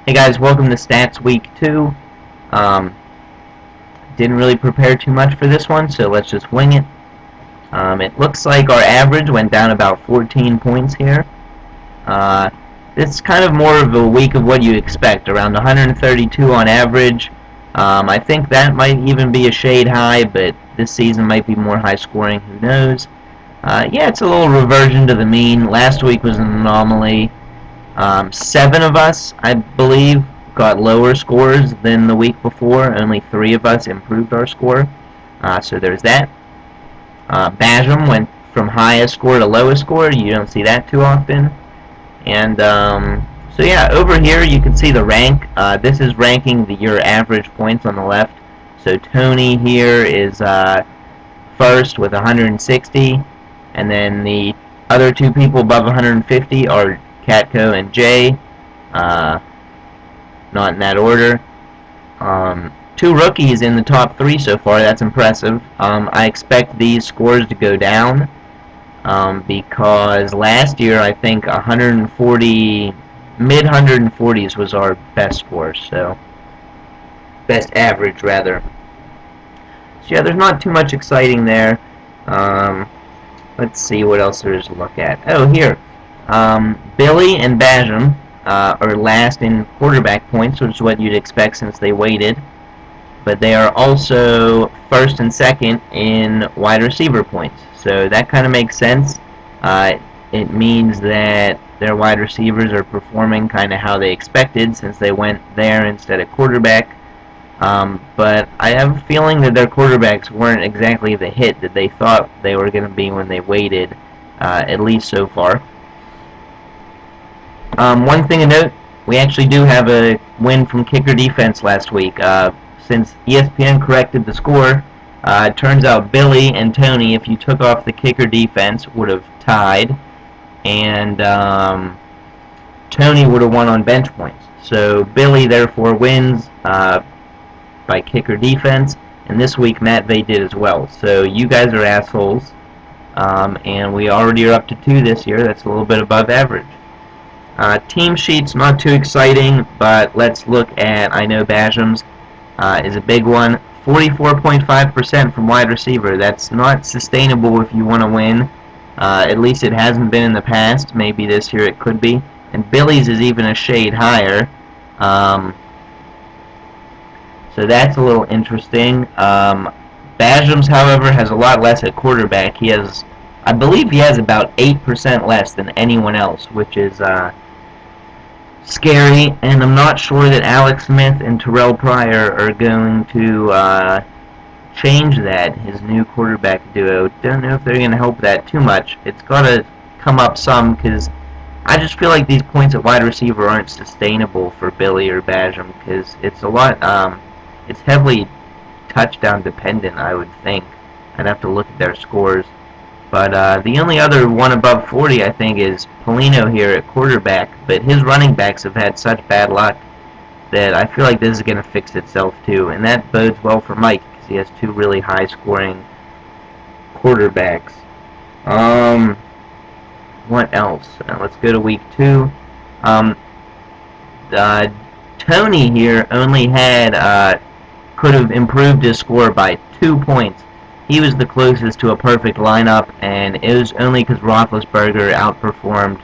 Hey guys, welcome to Stats Week 2. Didn't really prepare too much for this one, so let's just wing it. It looks like our average went down about 14 points here. It's kind of more of a week of what you expect, around 132 on average. I think that might even be a shade high, but this season might be more high scoring, who knows. Yeah, it's a little reversion to the mean. Last week was an anomaly. 7 of us, I believe, got lower scores than the week before. Only 3 of us improved our score. So there's that. Bajam went from highest score to lowest score. You don't see that too often. And so yeah, over here you can see the rank. This is ranking your average points on the left. So Tony here is first with 160, and then the other 2 people above 150 are Catco and Jay, not in that order. 2 rookies in the top 3 so far. That's impressive. I expect these scores to go down because last year I think 140, mid 140s was our best score, so best average rather. So yeah, there's not too much exciting there. Let's see what else there is to look at. Oh, here. Billy and Bajam are last in quarterback points, which is what you'd expect since they waited. But they are also first and second in wide receiver points. So that kind of makes sense. It means that their wide receivers are performing kind of how they expected since they went there instead of quarterback. But I have a feeling that their quarterbacks weren't exactly the hit that they thought they were going to be when they waited, at least so far. One thing to note, we actually do have a win from kicker defense last week. Since ESPN corrected the score, it turns out Billy and Tony, if you took off the kicker defense, would have tied, and Tony would have won on bench points. So Billy therefore wins by kicker defense, and this week Matt Vay did as well. So you guys are assholes, and we already are up to 2 this year. That's a little bit above average. Team sheets, not too exciting, but let's look at, I know Bajam's is a big one. 44.5% from wide receiver. That's not sustainable if you want to win. At least it hasn't been in the past. Maybe this year it could be. And Billy's is even a shade higher. So that's a little interesting. Bajam's, however, has a lot less at quarterback. He has, I believe he has about 8% less than anyone else, which is scary, and I'm not sure that Alex Smith and Terrell Pryor are going to change that, his new quarterback duo. Don't know if they're going to help that too much. It's got to come up some, because I just feel like these points at wide receiver aren't sustainable for Billy or Bajam, because it's a lot, it's heavily touchdown dependent, I would think. I'd have to look at their scores. But the only other one above 40, I think, is Polino here at quarterback. But his running backs have had such bad luck that I feel like this is going to fix itself too. And that bodes well for Mike because he has 2 really high-scoring quarterbacks. What else? Let's go to week 2. Tony here only had could have improved his score by 2 points. He was the closest to a perfect lineup, and it was only because Roethlisberger outperformed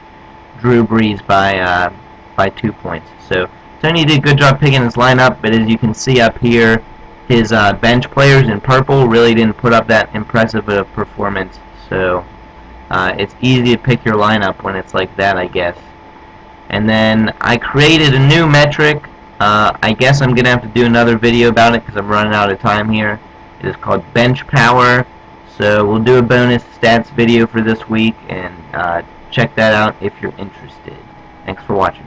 Drew Brees by 2 points. So Tony did a good job picking his lineup, but as you can see up here, his bench players in purple really didn't put up that impressive a performance. So it's easy to pick your lineup when it's like that, I guess. And then I created a new metric. I guess I'm going to have to do another video about it because I'm running out of time here. It is called Bench Power, so we'll do a bonus stats video for this week, and check that out if you're interested. Thanks for watching.